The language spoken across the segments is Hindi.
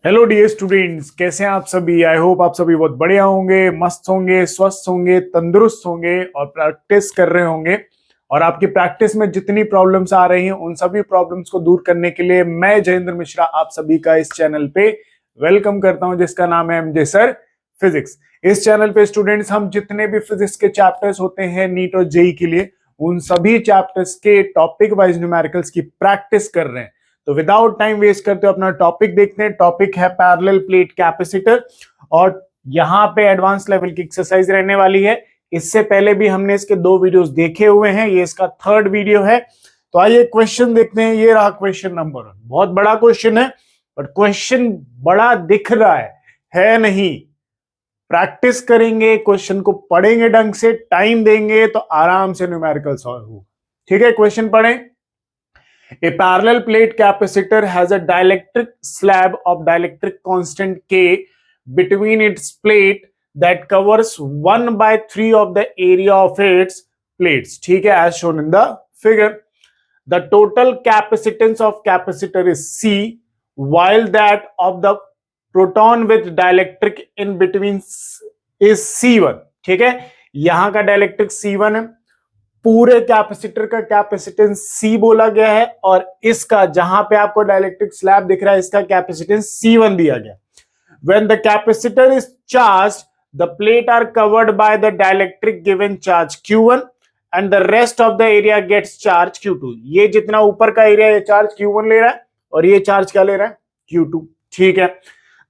हेलो डियर स्टूडेंट्स, कैसे हैं आप सभी। आई होप आप सभी बहुत बढ़िया होंगे, मस्त होंगे, स्वस्थ होंगे, तंदुरुस्त होंगे और प्रैक्टिस कर रहे होंगे। और आपकी प्रैक्टिस में जितनी प्रॉब्लम्स आ रही हैं उन सभी प्रॉब्लम्स को दूर करने के लिए मैं जयेंद्र मिश्रा आप सभी का इस चैनल पे वेलकम करता हूं, जिसका नाम है एमजे सर फिजिक्स। इस चैनल पे स्टूडेंट्स हम जितने भी फिजिक्स के चैप्टर्स होते हैं नीट और जेई के लिए, उन सभी चैप्टर्स के टॉपिक वाइज न्यूमेरिकल्स की प्रैक्टिस कर रहे हैं। तो विदाउट टाइम वेस्ट करते हुए अपना टॉपिक देखते हैं। टॉपिक है पैरेलल प्लेट कैपेसिटर और यहाँ पे एडवांस लेवल की एक्सरसाइज रहने वाली है। इससे पहले भी हमने इसके 2 वीडियोस देखे हुए हैं, ये इसका 3rd वीडियो है। तो आइए क्वेश्चन देखते हैं। ये रहा क्वेश्चन नंबर 1। बहुत बड़ा क्वेश्चन है, बट क्वेश्चन बड़ा दिख रहा है नहीं। प्रैक्टिस करेंगे, क्वेश्चन को पढ़ेंगे, ढंग से टाइम देंगे तो आराम से न्यूमेरिकल सॉल्व होगा। ठीक है, क्वेश्चन पढ़ें। A parallel plate capacitor has a dielectric slab of dielectric constant K between its plate that covers 1/3 of the area of its plates. ठीक है, as shown in the figure. The total capacitance of capacitor is C, while that of the proton with dielectric in between is C1. ठीक है, यहां का डायलेक्ट्रिक C1 है, पूरे कैपेसिटर का कैपेसिटेंस C बोला गया है और इसका जहां पे आपको डाइलेक्ट्रिक स्लैब दिख रहा है इसका कैपेसिटेंस C1 दिया गया। When the capacitor is charged, the plate are covered by the dielectric given charge Q1 and the rest of the area gets charge Q2. ये जितना ऊपर का एरिया ये चार्ज Q1 ले रहा है और ये चार्ज क्या ले रहा है, Q2। ठीक है,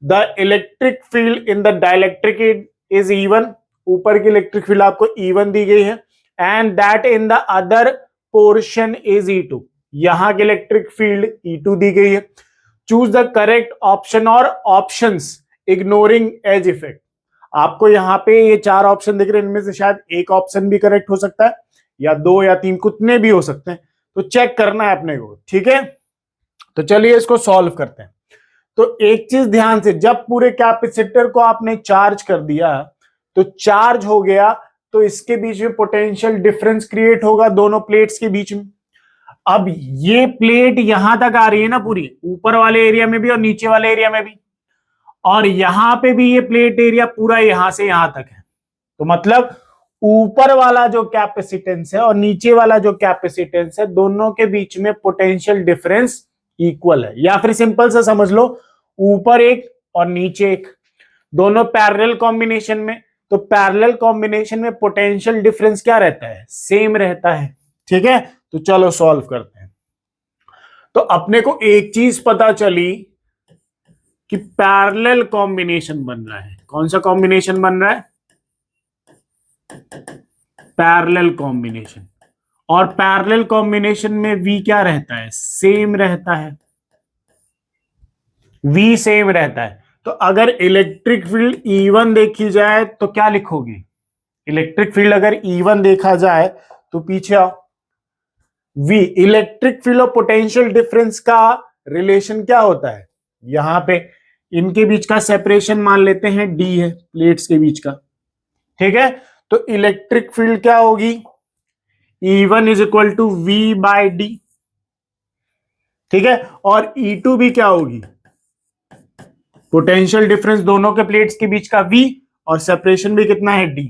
the electric field in the dielectric is E1, ऊपर की इलेक्ट्रिक फील्ड आपको E1 दी गई है, and that in the other portion is E2, यहां की इलेक्ट्रिक फील्ड E2 दी गई है। चूज द करेक्ट ऑप्शन और ऑप्शंस इग्नोरिंग एज इफेक्ट। आपको यहां पे ये 4 ऑप्शन दिख रहे हैं, इनमें से शायद एक ऑप्शन भी करेक्ट हो सकता है या 2 या 3, कितने भी हो सकते हैं, तो चेक करना है अपने को। ठीक है, तो चलिए इसको सॉल्व करते हैं। तो एक चीज ध्यान से, जब पूरे कैपेसिटर को आपने चार्ज कर दिया तो चार्ज हो गया तो इसके बीच में पोटेंशियल डिफरेंस क्रिएट होगा दोनों प्लेट्स के बीच में। अब ये प्लेट यहां तक आ रही है ना, पूरी ऊपर वाले एरिया में भी और नीचे वाले एरिया में भी, और यहां पे भी ये प्लेट एरिया पूरा यहां से यहां तक है। तो मतलब ऊपर वाला जो कैपेसिटेंस है और नीचे वाला जो कैपेसिटेंस है, दोनों के बीच में पोटेंशियल डिफरेंस इक्वल है। या फिर सिंपल सा समझ लो, ऊपर एक और नीचे एक, दोनों पैरेलल कॉम्बिनेशन में, तो पैरेलल कॉम्बिनेशन में पोटेंशियल डिफरेंस क्या रहता है, सेम रहता है। ठीक है, तो चलो सॉल्व करते हैं। तो अपने को एक चीज पता चली कि पैरेलल कॉम्बिनेशन बन रहा है। कौन सा कॉम्बिनेशन बन रहा है, पैरेलल कॉम्बिनेशन। और पैरेलल कॉम्बिनेशन में V क्या रहता है, सेम रहता है, V सेम रहता है। तो अगर इलेक्ट्रिक फील्ड E1 देखी जाए तो क्या लिखोगे, इलेक्ट्रिक फील्ड अगर E1 देखा जाए तो पीछे आओ, V इलेक्ट्रिक फील्ड और पोटेंशियल डिफरेंस का रिलेशन क्या होता है, यहां पे इनके बीच का सेपरेशन मान लेते हैं D है, प्लेट्स के बीच का। ठीक है, तो इलेक्ट्रिक फील्ड क्या होगी, E1 is equal to V/D। ठीक है, और E2 भी क्या होगी, पोटेंशियल डिफरेंस दोनों के प्लेट्स के बीच का V और सेपरेशन भी कितना है, D।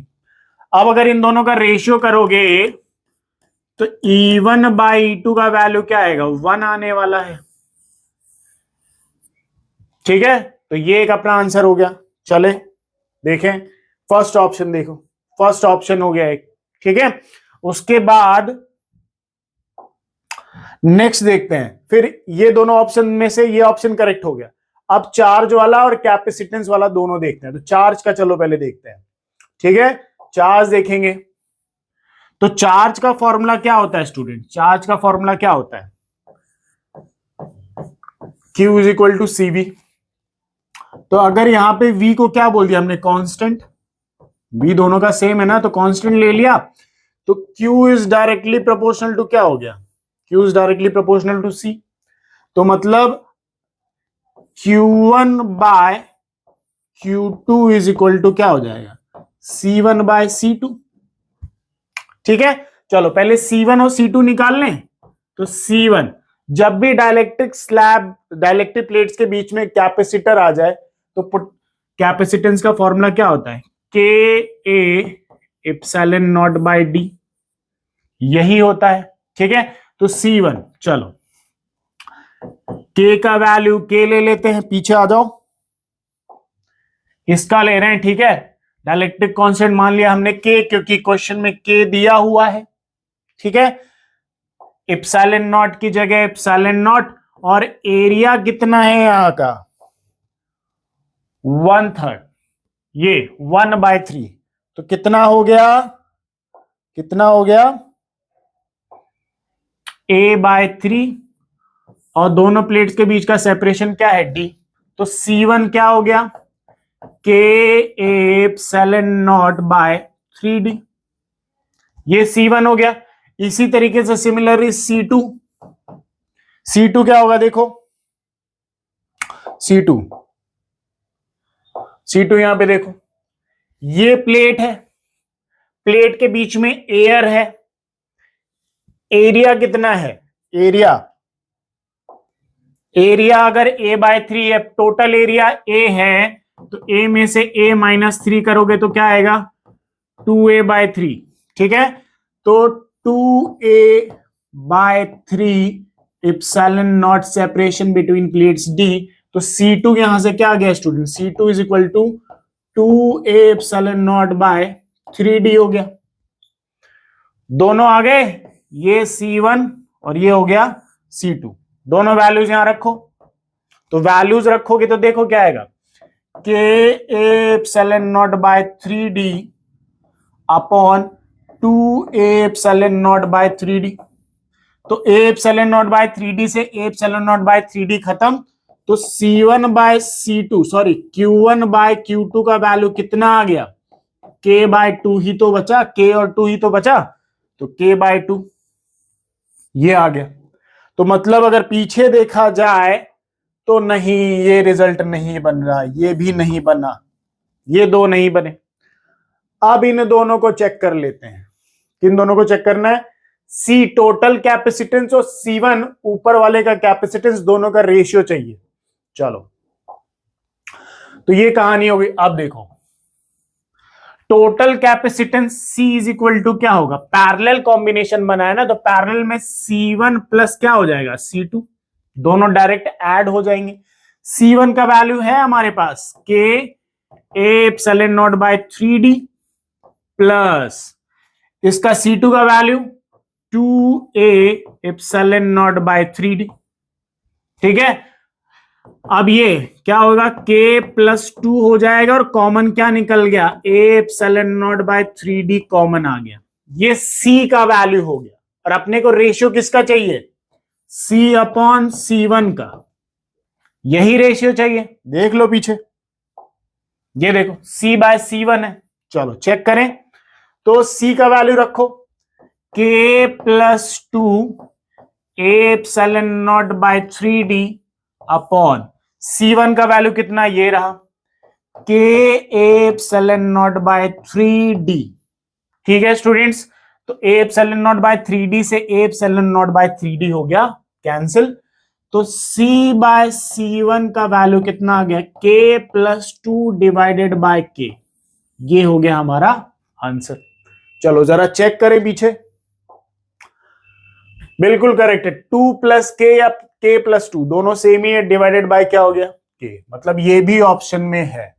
अब अगर इन दोनों का रेशियो करोगे तो E1/E2 का वैल्यू क्या आएगा, 1 आने वाला है। ठीक है, तो ये एक अपना आंसर हो गया। चले देखें, फर्स्ट ऑप्शन देखो, फर्स्ट ऑप्शन हो गया एक। ठीक है, उसके बाद नेक्स्ट देखते हैं। फिर ये दोनों ऑप्शन में से ये ऑप्शन करेक्ट हो गया। अब चार्ज वाला और कैपेसिटेंस वाला दोनों देखते हैं। तो चार्ज का चलो पहले देखते हैं। ठीक है, चार्ज देखेंगे तो चार्ज का फॉर्मूला क्या होता है स्टूडेंट, चार्ज का फॉर्मूला क्या होता है, Q is equal to CV। तो अगर यहां पे V को क्या बोल दिया हमने, कांस्टेंट, V दोनों का सेम है ना, तो कांस्टेंट ले लिया, तो Q is directly proportional to क्या हो गया, Q is directly proportional to C। तो मतलब Q1/Q2 इज इक्वल टू क्या हो जाएगा, C1/C2। ठीक है, चलो पहले C1 और C2 निकाल लें। तो C1 जब भी डाइलेक्ट्रिक प्लेट्स के बीच में कैपेसिटर आ जाए तो कैपेसिटेंस का फॉर्मूला क्या होता है, K A epsilon not by D, यही होता है। ठीक है, तो C1, चलो के का वैल्यू के ले लेते हैं, पीछे आ जाओ, इसका ले रहे हैं। ठीक है, डाइलेक्ट्रिक कांस्टेंट मान लिया हमने के, क्योंकि क्वेश्चन में के दिया हुआ है। ठीक है, एप्सिलॉन नॉट की जगह एप्सिलॉन नॉट, और एरिया कितना है यहां का 1/3, ये 1/3, तो कितना हो गया, कितना हो गया A/3, और दोनों प्लेट्स के बीच का सेपरेशन क्या है D, तो C1 क्या हो गया के एप्सिलॉन नॉट बाय 3D, ये C1 हो गया। इसी तरीके से सिमिलरली C2, C2 क्या होगा देखो, C2 यहां पे देखो, ये प्लेट है, प्लेट के बीच में एयर है, एरिया कितना है, एरिया अगर A/3 है, टोटल एरिया A है, तो A में से A-3 करोगे तो क्या आएगा 2A/3। ठीक है, तो 2A/3 epsilon not separation between plates D, तो C2 यहां से क्या आ गया student, C2 is equal to 2A epsilon not by 3D हो गया। दोनों आ गए, ये C1 और ये हो गया C2, दोनों वैल्यूज यहां रखो, तो वैल्यूज रखोगे तो देखो क्या आएगा, K epsilon not by 3D upon 2A epsilon not by 3D, तो A epsilon not by 3D से A epsilon not by 3D खत्म, तो C1/C2 सॉरी Q1/Q2 का वैल्यू कितना आ गया, K/2 ही तो बचा, K और 2 ही तो बचा, तो K/2 ये आ गया। तो मतलब अगर पीछे देखा जाए तो नहीं, ये रिजल्ट नहीं बन रहा, ये भी नहीं बना, ये दो नहीं बने। अब इन दोनों को चेक कर लेते हैं, किन दोनों को चेक करना है, C टोटल कैपेसिटेंस और C1 ऊपर वाले का कैपेसिटेंस, दोनों का रेशियो चाहिए। चलो, तो ये कहानी हो गई। अब देखो total capacitance C is equal to क्या होगा, पैरेलल कॉम्बिनेशन बनाया ना, तो पैरेलल में C1 प्लस क्या हो जाएगा C2, दोनों डायरेक्ट ऐड हो जाएंगे। C1 का वैल्यू है हमारे पास K epsilon not by 3D plus इसका C2 का value 2A epsilon not by 3D। ठीक है, अब ये क्या होगा, K+2 हो जाएगा, और कॉमन क्या निकल गया, A epsilon not by 3D common आ गया, ये C का वैल्यू हो गया। और अपने को रेशियो किसका चाहिए, C/C1 का, यही रेशियो चाहिए। देख लो पीछे, ये देखो C/C1 है। चलो चेक करें, तो C का वैल्यू रखो K+2 epsilon not by 3D upon C1 का वैल्यू कितना, ये रहा K epsilon not by 3D। ठीक है स्टूडेंट्स, तो A epsilon not by 3D से A epsilon not by 3D हो गया कैंसिल, तो C/C1 का वैल्यू कितना आ गया, K+2 डिवाइडेड बाय K, ये हो गया हमारा आंसर। चलो जरा चेक करें पीछे, बिल्कुल करेक्ट है, 2 + K या K+2 दोनों सेम ही है, डिवाइडेड बाय क्या हो गया K, मतलब ये भी ऑप्शन में है।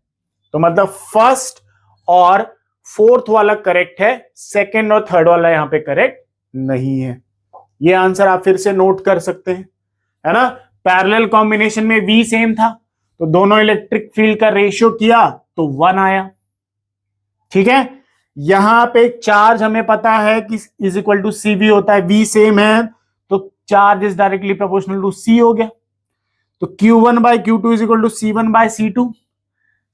तो मतलब फर्स्ट और फोर्थ वाला करेक्ट है, सेकंड और थर्ड वाला यहां पे करेक्ट नहीं है। ये आंसर आप फिर से नोट कर सकते हैं, है ना। पैरेलल कॉम्बिनेशन में V सेम था, तो दोनों इलेक्ट्रिक फील्ड का रेशियो किया तो 1 आया। ठीक है, यहां पे चार्ज हमें पता है कि इज इक्वल टू CV होता है, V सेम है तो charge is directly proportional to C हो गया, तो Q1/Q2 is equal to C1/C2।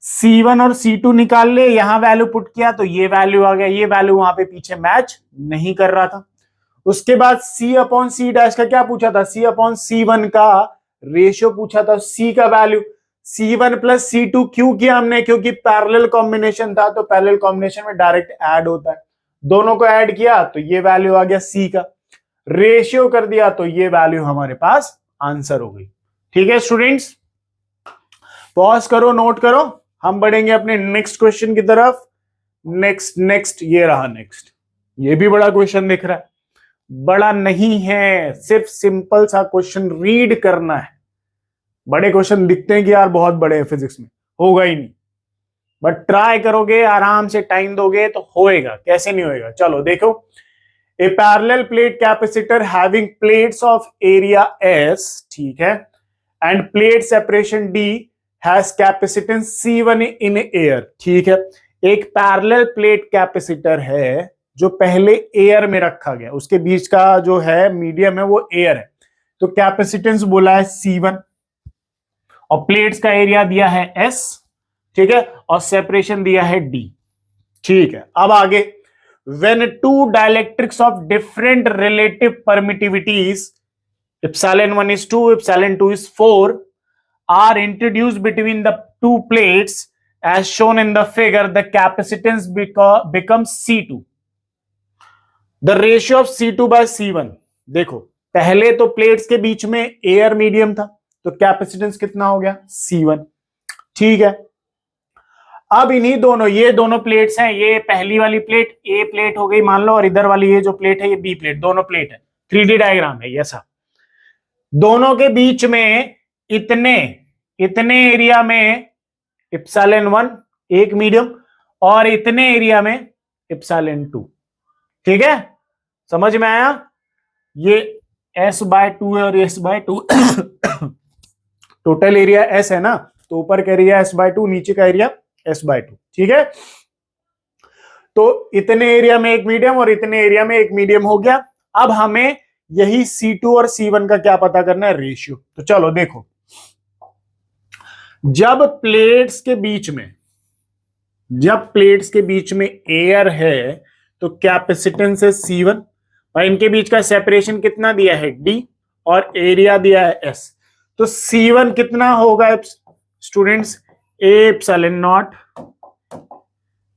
C1 और C2 निकाल ले, यहां वैल्यू पुट किया तो ये वैल्यू आ गया, ये वैल्यू वहां पे पीछे मैच नहीं कर रहा था। उसके बाद C/C' का क्या पूछा था, C/C1 का रेशियो पूछा था, C का वैल्यू C1 + C2 क्यों किया हमने, क्योंकि पैरेलल कॉम्बिनेशन था, तो पैरेलल कॉम्बिनेशन में डायरेक्ट ऐड होता है, दोनों को ऐड किया तो ये वैल्यू आ गया C का। रेशियो कर दिया तो ये वैल्यू हमारे पास आंसर हो गई। ठीक है स्टूडेंट्स, पॉज करो, नोट करो, हम बढ़ेंगे अपने नेक्स्ट क्वेश्चन की तरफ। नेक्स्ट ये रहा नेक्स्ट। ये भी बड़ा क्वेश्चन दिख रहा है, बड़ा नहीं है, सिर्फ सिंपल सा क्वेश्चन रीड करना है। बड़े क्वेश्चन दिखते हैं कि यार बहुत बड़े हैं, फिजिक्स में होगा ही नहीं, बट ट्राई करोगे, आराम से टाइम दोगे तो होएगा, कैसे नहीं होएगा। चलो देखो, a parallel plate capacitor having plates of area S, ठीक है, and plate separation D has capacitance C1 in air, ठीक है। एक पैरेलल प्लेट कैपेसिटर है जो पहले एयर में रखा गया, उसके बीच का जो है मीडियम है वो एयर है, तो कैपेसिटेंस बोला है C1 और प्लेट्स का एरिया दिया है S, ठीक है, और सेपरेशन दिया है D, ठीक है। अब आगे, when two dielectrics of different relative permittivities epsilon1 is 2, epsilon2 is 4 are introduced between the two plates as shown in the figure, the capacitance becomes C2. The ratio of C2 by C1, देखो पहले तो प्लेट्स के बीच में एयर मीडियम था, तो कैपेसिटेंस कितना हो गया C1, ठीक है। अब इन्हीं दोनों, ये दोनों प्लेट्स हैं, ये पहली वाली प्लेट A प्लेट हो गई मान लो, और इधर वाली ये जो प्लेट है ये B प्लेट, दोनों प्लेट है, 3D डायग्राम है ऐसा। दोनों के बीच में इतने एरिया में epsilon1 एक मीडियम, और इतने एरिया में epsilon2, ठीक है, समझ में आया। ये S/2 है और S/2 टोटल एरिया S है ना, तो ऊपर का एरिया S/2, नीचे का एरिया S/2, ठीक है। तो इतने एरिया में एक मीडियम और इतने एरिया में एक मीडियम हो गया। अब हमें यही C2 और C1 का क्या पता करना है, रेशियो। तो चलो देखो, जब प्लेट्स के बीच में एयर है तो कैपेसिटेंस है C1 और इनके बीच का सेपरेशन कितना दिया है D और एरिया दिया है S, तो C1 कितना होगा स्टूडेंट्स, A epsilon नॉट,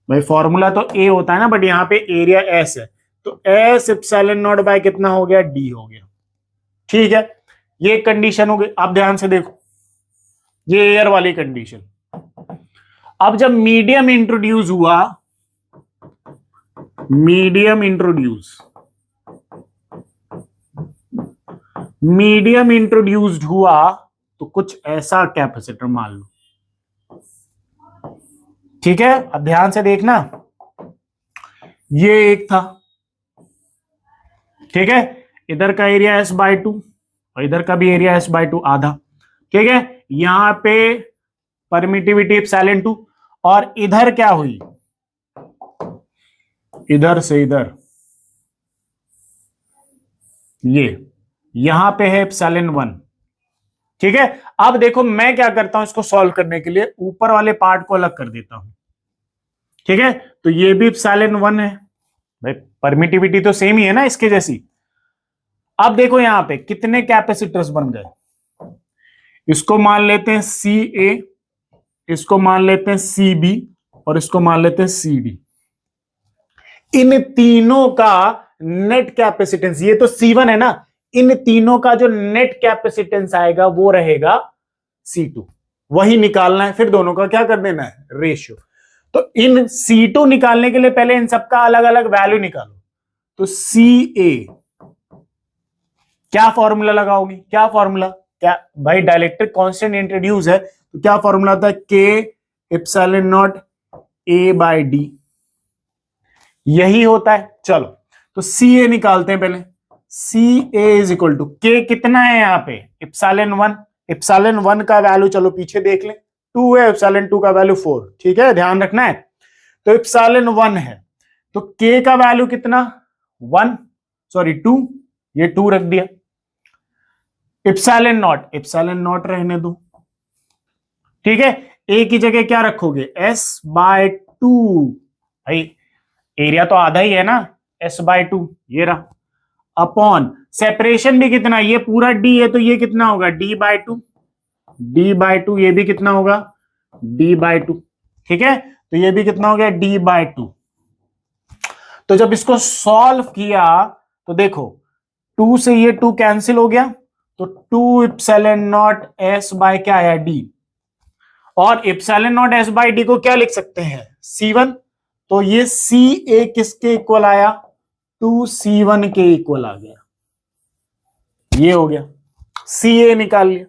भाई फॉर्मूला तो A होता है ना, बट यहां पे एरिया S है, तो S epsilon नॉट बाय कितना हो गया, D हो गया, ठीक है। ये कंडीशन हो गई। अब ध्यान से देखो, ये एयर वाली कंडीशन। अब जब मीडियम इंट्रोड्यूस हुआ तो कुछ ऐसा कैपेसिटर मान लो, ठीक है। अब ध्यान से देखना, ये एक था, ठीक है, इधर का एरिया S/2 और इधर का भी एरिया S/2 आधा, ठीक है। यहां पे परमिटिविटी epsilon2, और इधर क्या हुई, इधर से इधर ये यहां पे है epsilon1, ठीक है। अब देखो मैं क्या करता हूं, इसको सॉल्व करने के लिए ऊपर वाले पार्ट को अलग कर देता हूं, ठीक है। तो ये भी epsilon1 है, भाई परमिटिविटी तो सेम ही है ना इसके जैसी। अब देखो यहां पे कितने कैपेसिटर्स बन गए, इसको मान लेते हैं CA, इसको मान लेते हैं CB और इसको मान लेते हैं CD। इन तीनों का नेट कैपेसिटेंस, ये तो C1 है ना, इन तीनों का जो नेट कैपेसिटेंस आएगा वो रहेगा C2, वही निकालना है। फिर दोनों का क्या कर देना है, रेशियो। तो इन C2 निकालने के लिए पहले इन सबका अलग अलग वैल्यू निकालो। तो CA क्या फॉर्मूला लगाओगी, क्या फॉर्मूला, क्या भाई डाइलेक्ट्रिक कांस्टेंट इंट्रोड्यूस है, तो क्या फॉर्मूला होता है, K epsilon नॉट A/D, यही होता है। चलो तो CA निकालते हैं पहले। CA is equal to K कितना है यहाँ पे, epsilon1 का वैल्यू चलो पीछे देख लें, 2 है, epsilon2 का वैल्यू 4, ठीक है, ध्यान रखना है। तो epsilon1 है तो K का वैल्यू कितना, 2, ये 2 रख दिया। epsilon नॉट रहने दो, ठीक है। A की जगह क्या रखोगे, S/2, भाई एरिया तो आधा ही है ना, S/2 ये रहा, अपॉन सेपरेशन भी कितना, ये पूरा D है तो ये कितना होगा, D/2, ये भी कितना होगा, D/2, ठीक है। तो ये भी कितना हो गया, D/2। तो जब इसको सॉल्व किया तो देखो 2 से ये 2 कैंसिल हो गया, तो 2 इप्सिलॉन नॉट एस बाय क्या आया डी, और epsilon not S by D को क्या लिख सकते हैं C1, तो ये सी ए किसके इक्वल आया 2C1 के इक्वल आ गया, ये हो गया, सी ए निकाल लिया।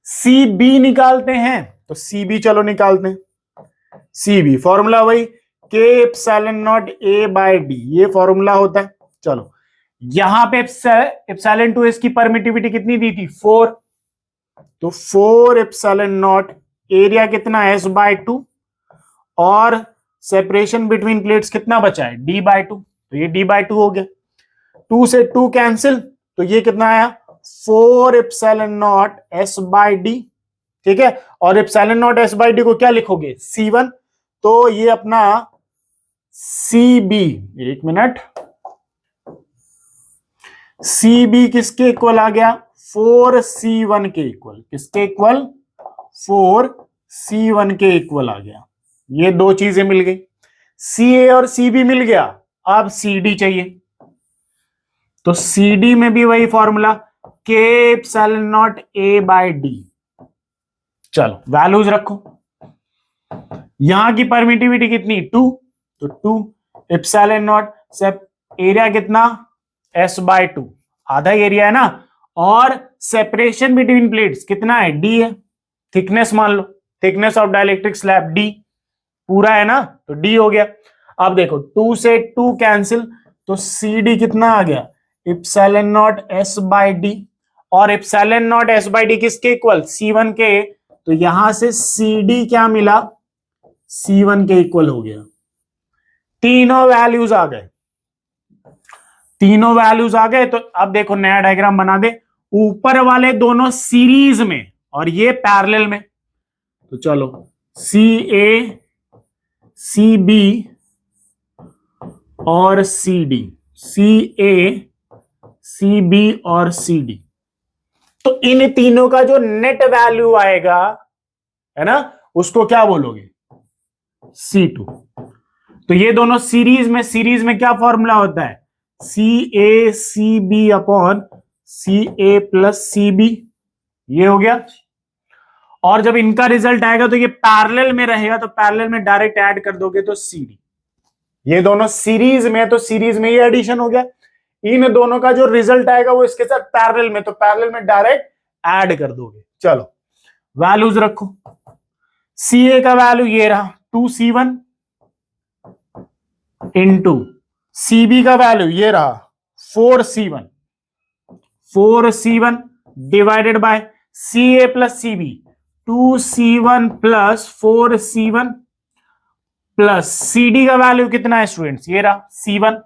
सी बी निकालते हैं, तो सी बी चलो निकालते हैं, सी बी फॉर्मूला वही K epsilon not A by D, ये फॉर्मूला होता है। चलो यहां पे एप्सिलॉन टू एस की परमिटिविटी कितनी दी थी 4, तो 4 एप्सिलॉन नॉट एरिया कितना एस बाय 2, और सेपरेशन बिटवीन प्लेट्स कितना बचा है डी बाय 2, तो ये डी बाय 2 हो गया। 2 से 2 कैंसिल, तो ये कितना आया 4 epsilon not S by D, ठीक है, और epsilon not S by D को क्या लिखोगे C1, तो ये अपना CB, एक मिनट, CB किसके इक्वल आ गया 4C1 के इक्वल, किसके इक्वल 4C1 के इक्वल आ गया। ये दो चीजें मिल गई, CA और CB मिल गया, अब CD चाहिए, तो CD में भी वही formula K epsilon not A by D. चलो वैल्यूज रखो, यहां की परमिटिविटी कितनी 2, तो 2 एप्सिलॉन नॉट से एरिया कितना S बाय 2, आधा एरिया है ना, और सेपरेशन बिटवीन प्लेट्स कितना है D है, थिकनेस मान लो, thickness of dielectric slab D पूरा है ना, तो D हो गया। अब देखो 2 से 2 कैंसिल, तो CD कितना आ गया epsilon not S by D, और epsilon not S by D किसके इक्वल C1 के, तो यहां से CD क्या मिला C1 के इक्वल हो गया। तीनों वैल्यूज आ गए, तीनों वैल्यूज आ गए, तो अब देखो नया डायग्राम बना दे, ऊपर वाले दोनों सीरीज में और ये पैरेलल में, तो चलो CA CB और CD, CA CB और CD, तो इन तीनों का जो नेट वैल्यू आएगा है ना, उसको क्या बोलोगे C2। तो ये दोनों सीरीज में क्या फॉर्मूला होता है CA CB upon CA plus CB, ये हो गया। और जब इनका रिजल्ट आएगा तो ये पैरेलल में रहेगा, तो पैरेलल में डायरेक्ट ऐड कर दोगे तो CD, ये दोनों सीरीज में, तो सीरीज में ये एडिशन हो गया। इन दोनों का जो रिजल्ट आएगा वो इसके साथ पैरेलल में, तो पैरेलल में डायरेक्ट ऐड कर दोगे। चलो वैल्यूज रखो, CA का वैल्यू ये रहा 2C1 इंटू CB का वैल्यू ये रहा 4C1, 4C1 divided by CA plus CB 2C1 plus 4C1 plus CD का वैल्यू कितना है स्टूडेंट्स, ये रहा C1,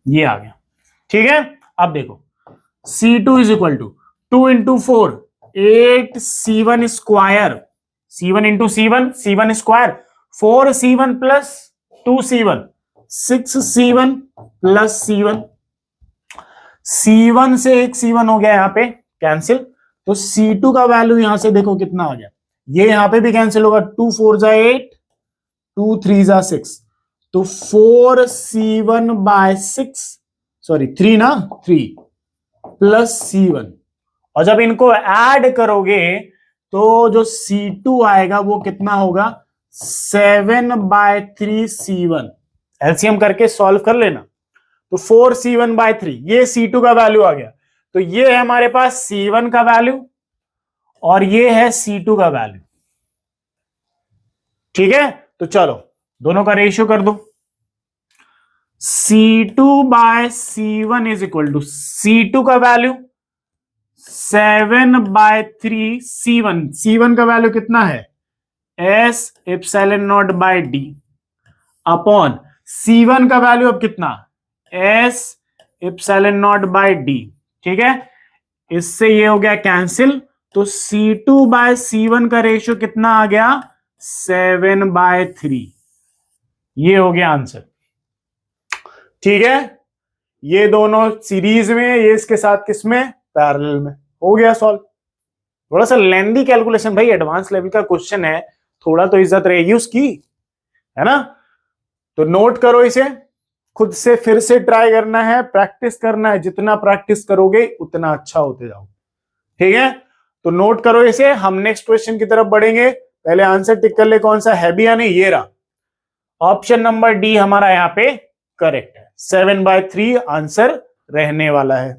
ये आ गया, ठीक है। अब देखो C2 is equal to 2 into 4 8C1 square, C1 into C1 square, 4C1 plus 2C1 6C1 plus C1, C1 से एक C1 हो गया यहां पे कैंसिल, तो C2 का वैल्यू यहां से देखो कितना आ गया, ये यहां पे भी कैंसिल होगा, 2 4 जा 8 2 3 जा 6, तो 4C1 बाय 6 सॉरी 3 ना 3 प्लस C1, और जब इनको ऐड करोगे तो जो C2 आएगा वो कितना होगा 7 बाय 3 C1, एलसीएम करके सॉल्व कर लेना, तो 4C1 बाय 3 ये C2 का वैल्यू आ गया। तो ये है हमारे पास C1 का वैल्यू और ये है C2 का वैल्यू, ठीक है। तो चलो दोनों का रेशियो कर दो, C2 bye C1 is equal to C2 का वैल्यू 7 बाय 3 C1, C1 का वैल्यू कितना है S epsilon not by D upon C1 का वैल्यू अब कितना S epsilon not by D, ठीक है। इससे ये हो गया कैंसिल, तो C2 बाय C1 का रेशियो कितना आ गया 7 बाय 3, ये हो गया आंसर, ठीक है। ये दोनों सीरीज में, ये इसके साथ किसमें पैरेलल में, हो गया सॉल्व। थोड़ा सा लेंदी कैलकुलेशन भाई, एडवांस लेवल का क्वेश्चन है, थोड़ा तो इज्जत रहेगी उसकी, है ना। तो नोट करो इसे, खुद से फिर से ट्राई करना है, प्रैक्टिस करना है, जितना प्रैक्टिस करोगे उतना अच्छा होते जाओ। ठीक है, तो नोट करो इसे। हम नेक्स्ट क्वेश्चन की तरफ बढ़ेंगे, पहले आंसर टिक कर ले कौन सा है भी या नहीं। ये रहा ऑप्शन नंबर डी हमारा यहां पे करेक्ट है। 7/3 आंसर रहने वाला है।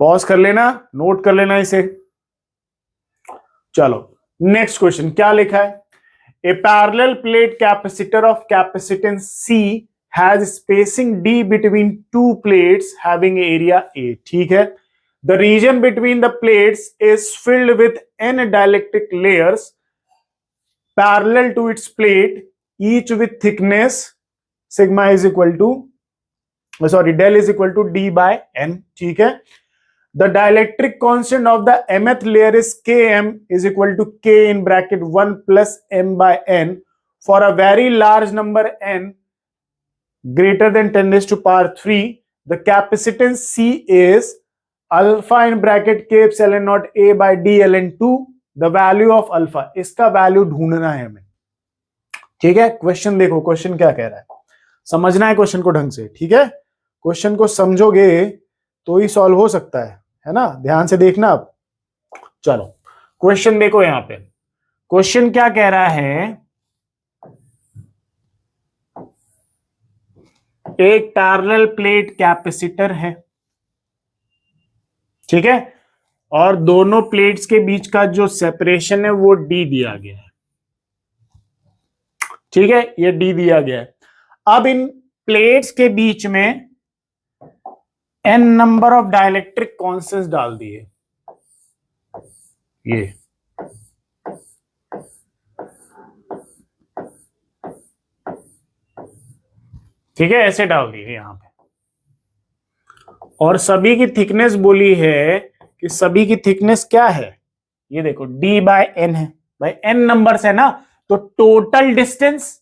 पॉज कर लेना, नोट कर लेना इसे। चलो नेक्स्ट क्वेश्चन क्या लिखा है। A parallel plate capacitor of capacitance C has spacing D between two plates having area A। ठीक है, the region between the plates is filled with n dielectric layers parallel to its plate, each with thickness sigma is equal to del is equal to D by n। ठीक है, the dielectric constant of the mth layer is Km is equal to K in bracket 1 plus m by n for a very large number n greater than 10 raised to power 3. The capacitance C is alpha in bracket K epsilon naught A by D ln 2। the value of alpha, इसका वैल्यू ढूंढना है हमें। ठीक है, क्वेश्चन देखो, क्वेश्चन क्या कह रहा है, समझना है क्वेश्चन को ढंग से। ठीक है, क्वेश्चन को समझोगे तो ही सॉल्व हो सकता है ना। ध्यान से देखना अब। चलो क्वेश्चन देखो, यहां पे क्वेश्चन क्या कह रहा है। एक पैरेलल प्लेट कैपेसिटर है, ठीक है, और दोनों प्लेट्स के बीच का जो सेपरेशन है वो D दिया गया है। ठीक है, ये D दिया गया है। अब इन प्लेट्स के बीच में n number of dielectric constants डाल दिए। ये ठीक है, ऐसे डाल दिए यहां पे, और सभी की थिकनेस बोली है कि सभी की थिकनेस क्या है, ये देखो D बाय n है। भाई n नंबर्स है ना, तो टोटल डिस्टेंस,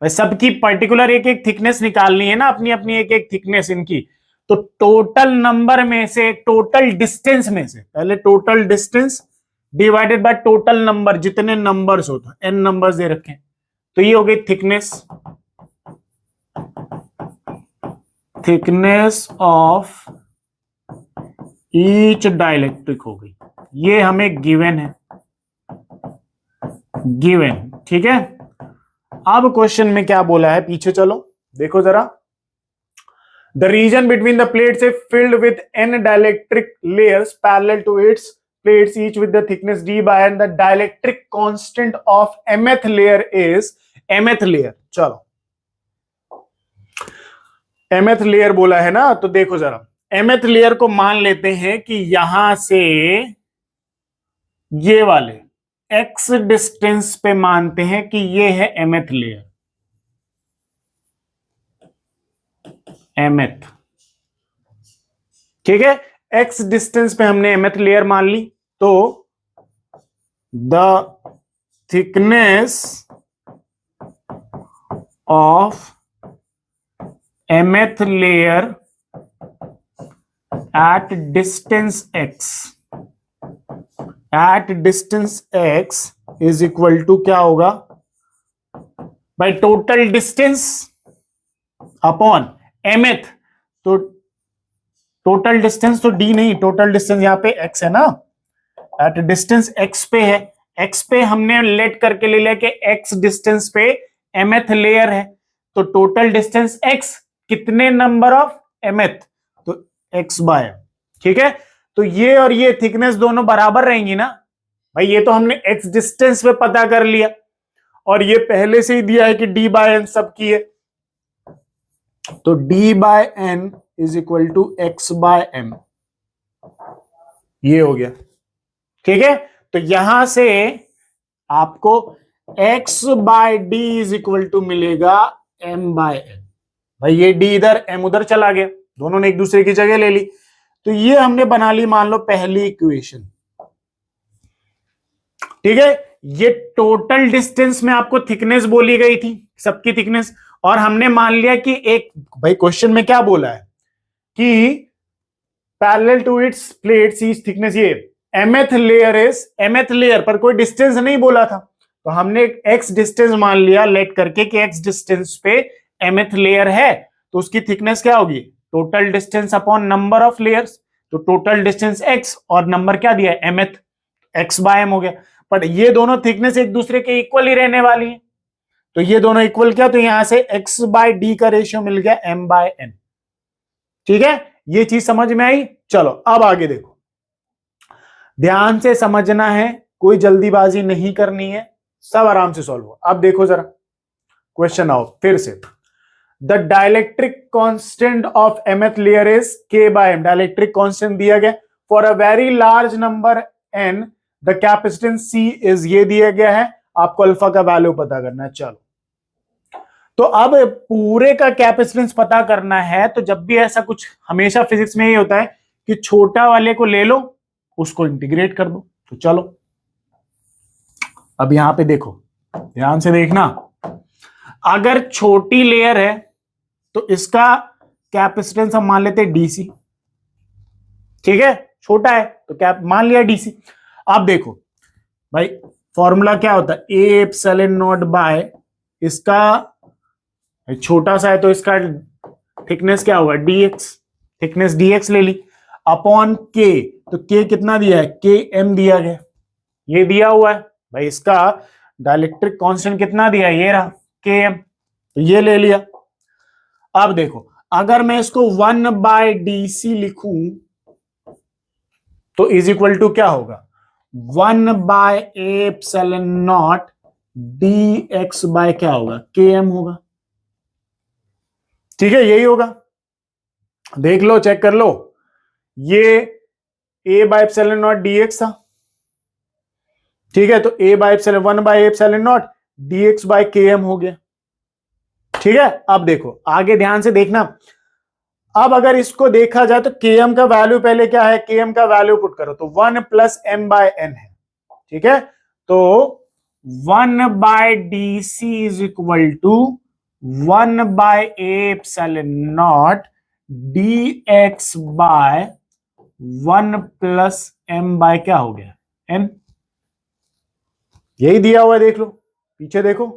भाई सबकी पर्टिकुलर एक एक थिकनेस निकालनी है ना, अपनी अपनी एक एक थिकनेस इनकी। तो टोटल नंबर में से, टोटल डिस्टेंस में से, पहले total distance divided by total number, जितने नंबर्स होते n नंबर्स दे रखे हैं, तो ये हो गई thickness, thickness of each dielectric हो गई। ये हमें गिवन है, गिवन। ठीक है, अब क्वेश्चन में क्या बोला है, पीछे चलो देखो जरा। The region between the plates is filled with n dielectric layers parallel to its plates, each with the thickness D by n। The dielectric constant of mth layer is mth layer। चलो mth layer बोला है ना, तो देखो जरा mth layer को मान लेते हैं कि यहां से ये वाले x डिस्टेंस पे मानते हैं कि ये है mth लेयर, mth। ठीक है, x डिस्टेंस पे हमने mth लेयर मान ली, तो the thickness of mth layer at distance x, at distance x is equal to क्या होगा, by total distance upon mth। तो टोटल डिस्टेंस तो D नहीं, टोटल डिस्टेंस यहां पे x है ना, एट डिस्टेंस x पे है, x पे हमने लेट करके ले लिया कि x डिस्टेंस पे mth लेयर है, तो टोटल डिस्टेंस x कितने नंबर ऑफ mth, तो x बाय। ठीक है, तो ये और ये थिकनेस दोनों बराबर रहेंगी ना भाई, ये तो हमने x डिस्टेंस पे पता कर लिया, और ये पहले से ही दिया है कि D बाय n सबकी है, तो D by n is equal to x by m, ये हो गया। ठीक है, तो यहां से आपको x by d is equal to मिलेगा m बाय n। भाई ये d इधर m उधर चला गया, दोनों ने एक दूसरे की जगह ले ली, तो ये हमने बना ली मान लो पहली इक्वेशन। ठीक है, ये टोटल डिस्टेंस में आपको थिकनेस बोली गई थी, सबकी थिकनेस, और हमने मान लिया कि एक, भाई क्वेश्चन में क्या बोला है कि parallel to its plates each thickness, ये mth layer is, mth layer पर कोई डिस्टेंस नहीं बोला था, तो हमने एक x डिस्टेंस मान लिया लेट करके कि x डिस्टेंस पे mth लेयर है तो उसकी थिकनेस क्या होगी, total distance upon number of layers. तो टोटल डिस्टेंस x और नंबर क्या दिया है mth, x बाय m हो गया। बट ये दोनों थिकनेस एक दूसरे के इक्वल ही रहने वाली है, तो ये दोनों इक्वल क्या, तो यहां से x बाय डी का रेशियो मिल गया m बाय n। ठीक है, ये चीज समझ में आई। चलो अब आगे देखो, ध्यान से समझना है, कोई जल्दीबाजी नहीं करनी है, सब आराम से सॉल्व हो। अब देखो जरा क्वेश्चन आओ फिर से। The dielectric constant of mth layer is k by m। Dielectric constant दिया गया for a very large number n, the capacitance c is, ये दिया गया है, आपको अल्फा का वैल्यू पता करना है। चलो तो अब पूरे का कैपेसिटेंस पता करना है, तो जब भी ऐसा कुछ, हमेशा फिजिक्स में ये होता है कि छोटा वाले को ले लो, उसको इंटीग्रेट कर दो। तो चलो अब यहां पे देखो, ध्यान से देखना, अगर छोटी लेयर है तो इसका कैपेसिटेंस हम मान लेते हैं डीसी। ठीक है, छोटा है तो क्या मान लिया डीसी। अब देखो भाई, फॉर्मूला क्या होता है, ए एप्सिलॉन नॉट बाय, इसका छोटा सा है तो इसका थिकनेस क्या होगा डीएक्स, थिकनेस डीएक्स ले ली, अपॉन के, तो के कितना दिया है, के एम दिया गया, ये दिया हुआ है भाई। इसका डाइलेक्ट्रिक कांस्टेंट कितना दिया है, ये रहा के एम, तो ये ले लिया। अब देखो अगर मैं इसको 1 बाय डी सी लिखूं तो इज इक्वल टू क्या होगा, 1 by epsilon not D x by क्या होगा, के एम होगा। ठीक है, यही होगा, देख लो, चेक कर लो, ये a by epsilon not D x था। ठीक है, तो a by epsilon 1 by epsilon not D x by k m हो गया। ठीक है, अब देखो आगे ध्यान से देखना, अब अगर इसको देखा जाए तो के एम का वैल्यू पहले क्या है, के एम का वैल्यू पुट करो तो 1 प्लस एम बाय एन है। ठीक है, तो 1 by D C is equal to 1 by epsilon not D x by 1 plus M by क्या हो गया एन, यही दिया हुआ है, देख लो पीछे देखो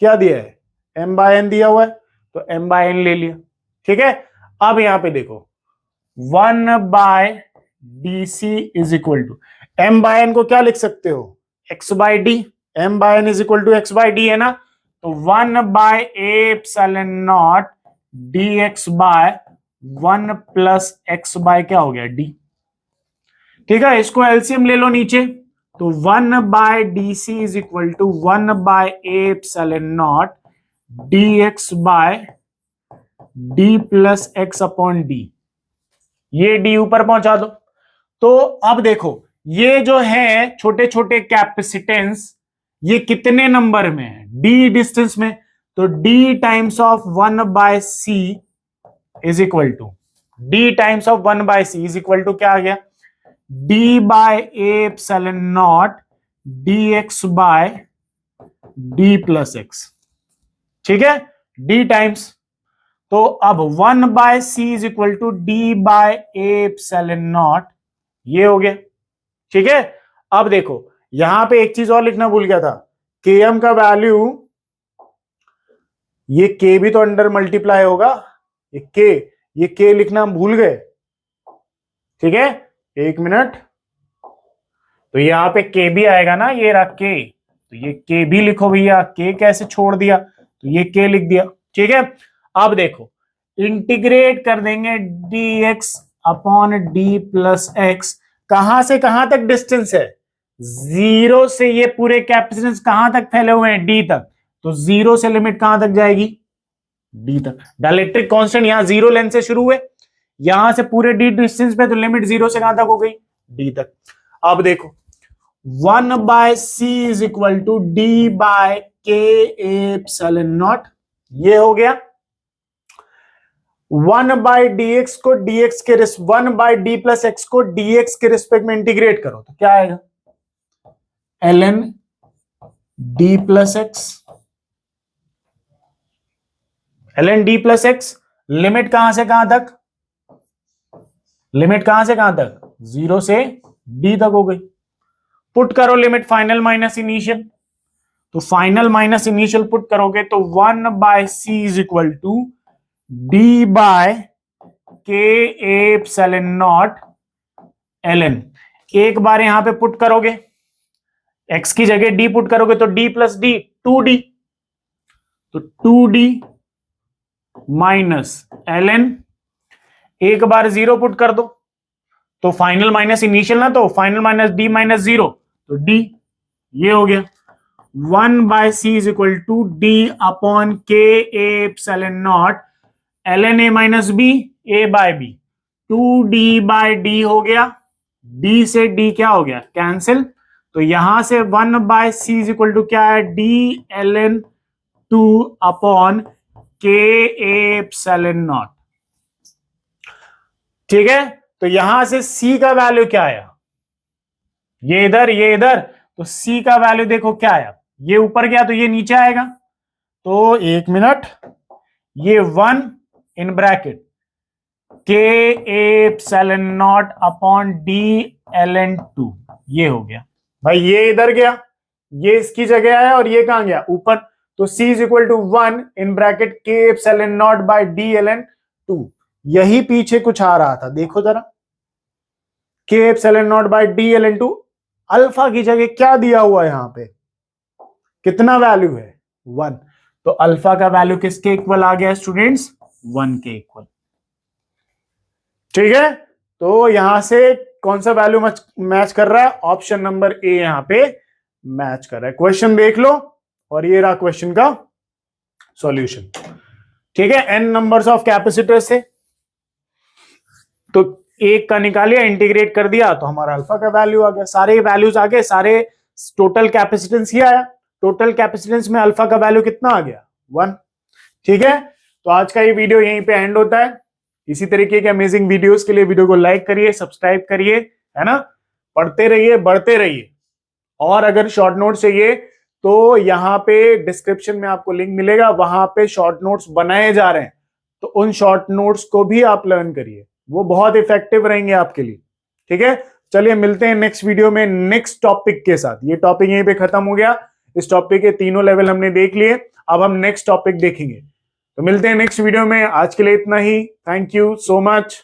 क्या दिया है, एम बाय एन दिया हुआ है, तो एम बाय एन ले लिया। ठीक है, अब यहां पे देखो 1 by D C is equal to, M by N को क्या लिख सकते हो, X by D, M by N is equal to X by D है ना, तो 1 by epsilon not D x by 1 plus X by क्या हो गया डी। ठीक है, इसको एलसीएम ले लो नीचे, तो 1 by D C is equal to 1 by epsilon not D x by D plus X upon D, ये डी ऊपर पहुंचा दो। तो अब देखो ये जो है छोटे छोटे कैपेसिटेंस, ये कितने नंबर में है, डी डिस्टेंस में, तो D times of 1 by C is equal to, D times of 1 by C is equal to क्या आ गया, D by epsilon not D x by D plus X. ठीक है, डी टाइम्स, तो अब 1 by C is equal to D by epsilon not, ये हो गया। ठीक है, अब देखो यहां पे एक चीज और लिखना भूल गया था, के एम का वैल्यू, ये के भी तो अंडर मल्टीप्लाई होगा, ये के लिखना हम भूल गए। ठीक है, एक मिनट, तो यहां पे के भी आएगा ना, ये रहा के, तो ये के भी लिखो भैया, के कैसे छोड़ दिया, तो ये के लिख दिया। ठीक है, अब देखो इंटीग्रेट कर देंगे dx upon D plus x, कहां से कहां तक डिस्टेंस है, जीरो से ये पूरे कैपेसिटेंस कहां तक फैले हुए हैं, डी तक, तो जीरो से लिमिट कहां तक जाएगी, डी तक। डाइलेक्ट्रिक कांस्टेंट यहां जीरो लेंथ से शुरू हुए, यहां से पूरे डी डिस्टेंस पे, तो लिमिट जीरो से कहां तक हो गई, डी तक। अब देखो 1 by C is equal to D by K epsilon not, ये हो गया। 1 बाय डीएक्स को डीएक्स के 1 बाय डी प्लस एक्स को डीएक्स के रिस्पेक्ट में इंटीग्रेट करो तो क्या आएगा, ln D plus x, ln D plus x, limit कहां से कहां तक, लिमिट कहां से कहां तक, जीरो से डी तक हो गई। पुट करो लिमिट फाइनल माइनस इनिशियल, तो फाइनल माइनस इनिशियल पुट करोगे तो 1/c is equal to d by K epsilon not ln। एक बार यहां पे पुट करोगे, x की जगह d पुट करोगे तो d प्लस डी 2d, तो 2d माइनस ln। एक बार 0 पुट कर दो तो फाइनल माइनस इनिशियल ना, तो फाइनल माइनस डी माइनस 0 तो d, ये हो गया 1/c is equal to d upon k epsilon not ln a minus b a by b. 2d by d हो गया, d से d क्या हो गया, कैंसिल। तो यहां से 1/c इज इक्वल टू क्या है, d ln 2 upon k epsilon not. ठीक है, तो यहां से c का वैल्यू क्या आया, ये इधर ये इधर, तो c का वैल्यू देखो क्या आया, ये ऊपर गया तो ये नीचे आएगा। तो 1 मिनट, ये 1 in bracket k epsilon not upon D ln 2, ये हो गया भाई, ये इधर गया, ये इसकी जगह है और ये कहां गया, ऊपर। तो c is equal to 1 in bracket k epsilon not by D ln 2। यही पीछे कुछ आ रहा था, देखो जरा, K epsilon not by D ln 2। Alpha की जगह क्या दिया हुआ है यहां पे, कितना वैल्यू है, 1। तो अल्फा का वैल्यू किसके इक्वल आ गया स्टूडेंट्स, 1 के इक्वल। ठीक है, तो यहां से कौन सा वैल्यू मैच कर रहा है, ऑप्शन नंबर ए यहां पे मैच कर रहा है। क्वेश्चन देख लो, और ये रहा क्वेश्चन का सॉल्यूशन। ठीक है, n नंबर्स ऑफ कैपेसिटर से, तो एक का निकालिया, इंटीग्रेट कर दिया तो हमारा अल्फा का वैल्यू आ गया, सारे वैल्यूज आ गए, सारे टोटल कैपेसिटेंस ही आया। टोटल कैपेसिटेंस में अल्फा का वैल्यू कितना आ गया, 1। ठीक है, तो आज का ये वीडियो यहीं पे एंड होता है। इसी तरीके के अमेजिंग वीडियोस के लिए वीडियो को लाइक करिए, सब्सक्राइब करिए, है ना, पढ़ते रहिए, बढ़ते रहिए। और अगर शॉर्ट नोट चाहिए तो यहाँ पे डिस्क्रिप्शन में आपको लिंक मिलेगा, वहां पे शॉर्ट नोट्स बनाए जा रहे हैं, तो उन शॉर्ट नोट्स को भी आप लर्न करिए, वो बहुत इफेक्टिव रहेंगे आपके लिए। ठीक है, चलिए मिलते हैं नेक्स्ट वीडियो में नेक्स्ट टॉपिक के साथ। ये टॉपिक यहीं पे खत्म हो गया, इस टॉपिक के तीनों लेवल हमने देख लिए, अब हम नेक्स्ट टॉपिक देखेंगे। तो मिलते हैं नेक्स्ट वीडियो में, आज के लिए इतना ही। Thank you so much.